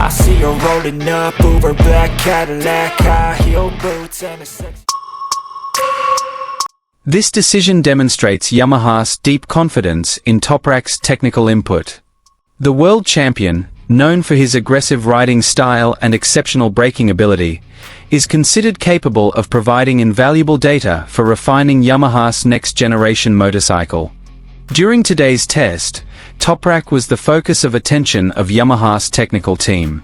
I see her rolling up, Uber black Cadillac, high heel boots and a sex. This decision demonstrates Yamaha's deep confidence in Toprak's technical input. The world champion, known for his aggressive riding style and exceptional braking ability, is considered capable of providing invaluable data for refining Yamaha's next-generation motorcycle. During today's test, Toprak was the focus of attention of Yamaha's technical team.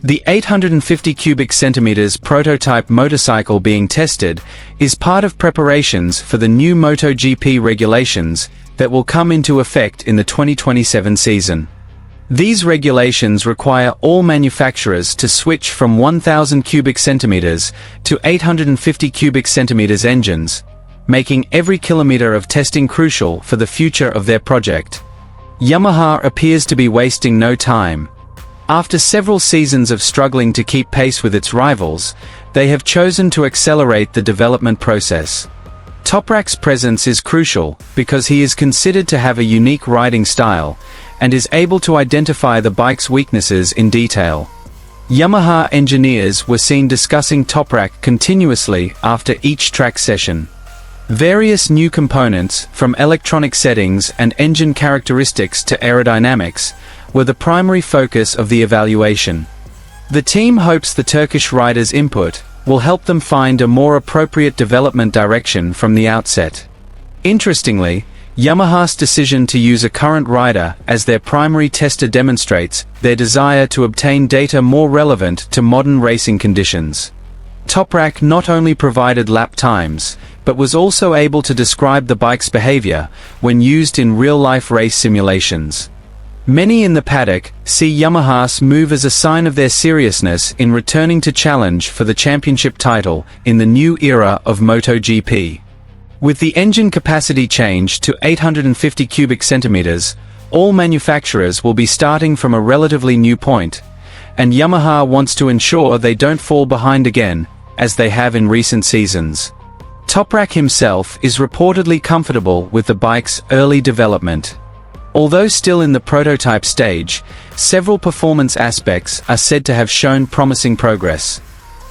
The 850 cubic centimeters prototype motorcycle being tested is part of preparations for the new MotoGP regulations that will come into effect in the 2027 season. These regulations require all manufacturers to switch from 1000 cubic centimeters to 850 cubic centimeters engines, making every kilometer of testing crucial for the future of their project. Yamaha appears to be wasting no time. After several seasons of struggling to keep pace with its rivals, they have chosen to accelerate the development process. Toprak's presence is crucial because he is considered to have a unique riding style and is able to identify the bike's weaknesses in detail. Yamaha engineers were seen discussing Toprak continuously after each track session. Various new components, from electronic settings and engine characteristics to aerodynamics, were the primary focus of the evaluation. The team hopes the Turkish rider's input will help them find a more appropriate development direction from the outset. Interestingly, Yamaha's decision to use a current rider as their primary tester demonstrates their desire to obtain data more relevant to modern racing conditions. Toprak not only provided lap times, but was also able to describe the bike's behavior when used in real-life race simulations. Many in the paddock see Yamaha's move as a sign of their seriousness in returning to challenge for the championship title in the new era of MotoGP. With the engine capacity changed to 850 cubic centimeters, all manufacturers will be starting from a relatively new point, and Yamaha wants to ensure they don't fall behind again, as they have in recent seasons. Toprak himself is reportedly comfortable with the bike's early development. Although still in the prototype stage, several performance aspects are said to have shown promising progress.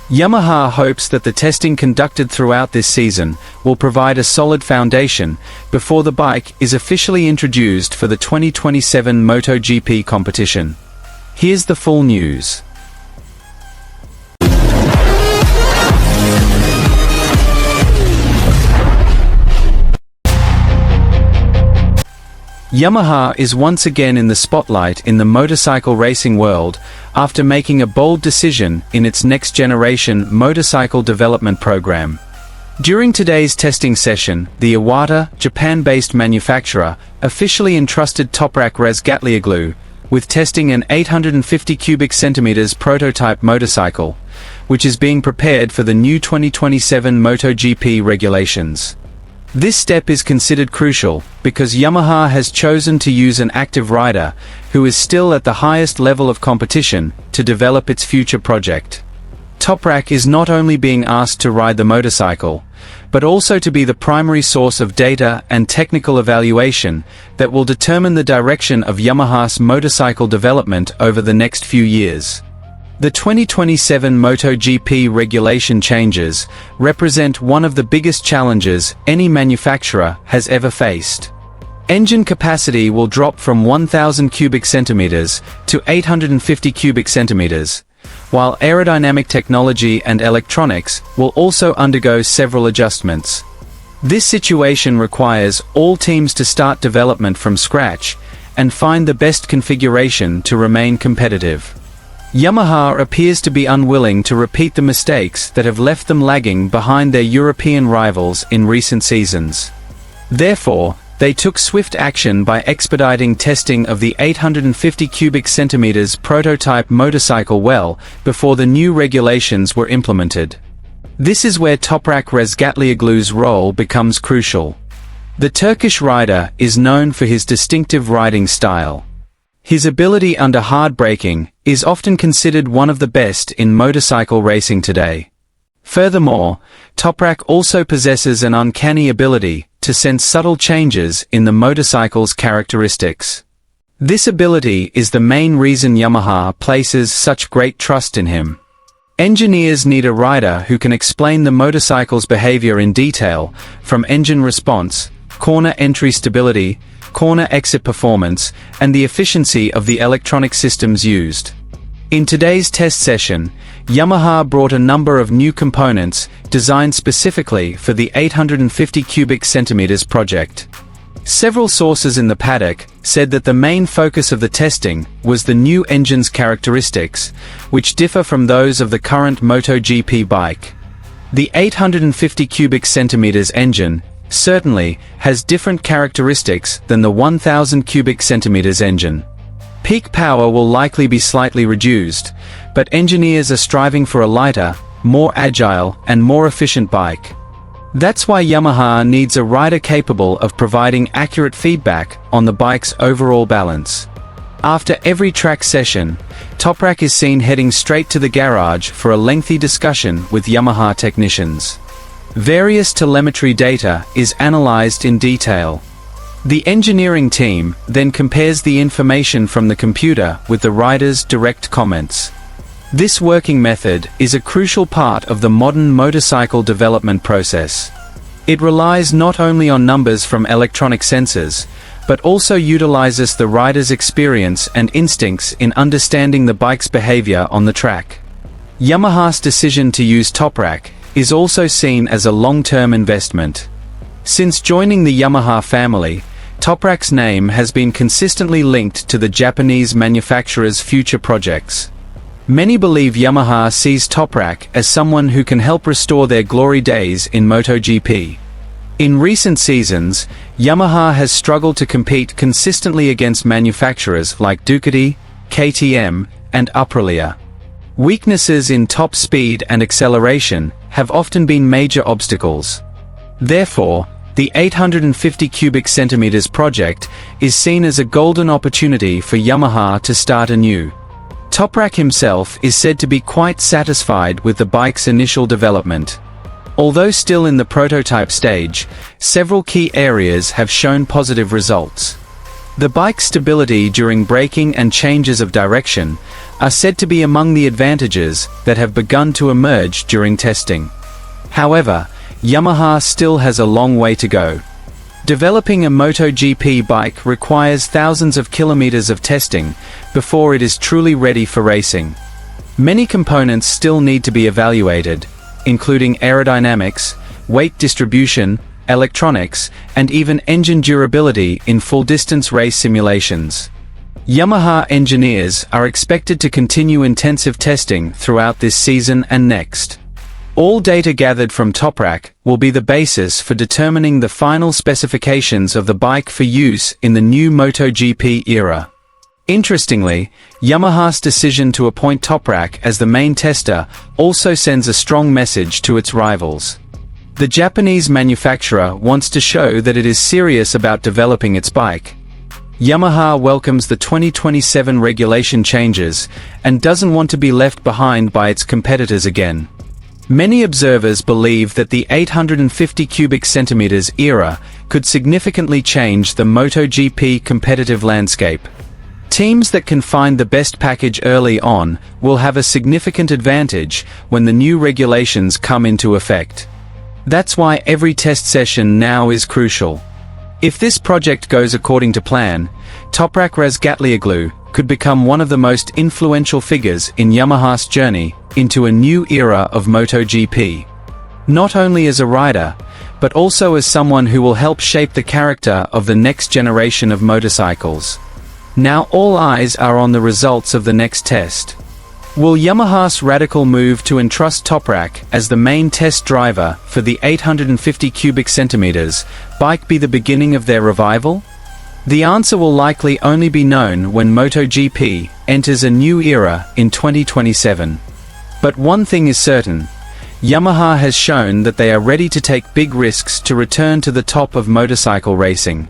Yamaha hopes that the testing conducted throughout this season will provide a solid foundation before the bike is officially introduced for the 2027 MotoGP competition. Here's the full news. Yamaha is once again in the spotlight in the motorcycle racing world after making a bold decision in its next-generation motorcycle development program. During today's testing session, the Iwata, Japan-based manufacturer, officially entrusted Toprak Razgatlioglu with testing an 850 cubic centimeters prototype motorcycle, which is being prepared for the new 2027 MotoGP regulations. This step is considered crucial because Yamaha has chosen to use an active rider who is still at the highest level of competition to develop its future project. Toprak is not only being asked to ride the motorcycle, but also to be the primary source of data and technical evaluation that will determine the direction of Yamaha's motorcycle development over the next few years. The 2027 MotoGP regulation changes represent one of the biggest challenges any manufacturer has ever faced. Engine capacity will drop from 1000 cubic centimeters to 850 cubic centimeters, while aerodynamic technology and electronics will also undergo several adjustments. This situation requires all teams to start development from scratch and find the best configuration to remain competitive. Yamaha appears to be unwilling to repeat the mistakes that have left them lagging behind their European rivals in recent seasons. Therefore, they took swift action by expediting testing of the 850 cubic centimeters prototype motorcycle well before the new regulations were implemented. This is where Toprak Razgatlioglu's role becomes crucial. The Turkish rider is known for his distinctive riding style. His ability under hard braking is often considered one of the best in motorcycle racing today. Furthermore, Toprak also possesses an uncanny ability to sense subtle changes in the motorcycle's characteristics. This ability is the main reason Yamaha places such great trust in him. Engineers need a rider who can explain the motorcycle's behavior in detail, from engine response, corner entry stability, corner exit performance, and the efficiency of the electronic systems used. In today's test session, Yamaha brought a number of new components designed specifically for the 850 cubic centimeters project. Several sources in the paddock said that the main focus of the testing was the new engine's characteristics, which differ from those of the current MotoGP bike. The 850 cubic centimeters engine certainly has different characteristics than the 1000 cubic centimeters engine. Peak power will likely be slightly reduced, but engineers are striving for a lighter, more agile, and more efficient bike. That's why Yamaha needs a rider capable of providing accurate feedback on the bike's overall balance. After every track session, Toprak is seen heading straight to the garage for a lengthy discussion with Yamaha technicians. Various telemetry data is analyzed in detail. The engineering team then compares the information from the computer with the rider's direct comments. This working method is a crucial part of the modern motorcycle development process. It relies not only on numbers from electronic sensors, but also utilizes the rider's experience and instincts in understanding the bike's behavior on the track. Yamaha's decision to use Toprak is also seen as a long-term investment. Since joining the Yamaha family, Toprak's name has been consistently linked to the Japanese manufacturer's future projects. Many believe Yamaha sees Toprak as someone who can help restore their glory days in MotoGP. In recent seasons, Yamaha has struggled to compete consistently against manufacturers like Ducati, KTM, and Aprilia. Weaknesses in top speed and acceleration have often been major obstacles. Therefore, the 850 cubic centimeters project is seen as a golden opportunity for Yamaha to start anew. Toprak himself is said to be quite satisfied with the bike's initial development. Although still in the prototype stage, several key areas have shown positive results. The bike's stability during braking and changes of direction are said to be among the advantages that have begun to emerge during testing. However, Yamaha still has a long way to go. Developing a MotoGP bike requires thousands of kilometers of testing before it is truly ready for racing. Many components still need to be evaluated, including aerodynamics, weight distribution, electronics, and even engine durability in full-distance race simulations. Yamaha engineers are expected to continue intensive testing throughout this season and next. All data gathered from Toprak will be the basis for determining the final specifications of the bike for use in the new MotoGP era. Interestingly, Yamaha's decision to appoint Toprak as the main tester also sends a strong message to its rivals. The Japanese manufacturer wants to show that it is serious about developing its bike. Yamaha welcomes the 2027 regulation changes and doesn't want to be left behind by its competitors again. Many observers believe that the 850 cubic centimeters era could significantly change the MotoGP competitive landscape. Teams that can find the best package early on will have a significant advantage when the new regulations come into effect. That's why every test session now is crucial. If this project goes according to plan, Toprak Razgatlioglu could become one of the most influential figures in Yamaha's journey into a new era of MotoGP. Not only as a rider, but also as someone who will help shape the character of the next generation of motorcycles. Now all eyes are on the results of the next test. Will Yamaha's radical move to entrust Toprak as the main test driver for the 850 cubic centimeters bike be the beginning of their revival? The answer will likely only be known when MotoGP enters a new era in 2027. But one thing is certain, Yamaha has shown that they are ready to take big risks to return to the top of motorcycle racing.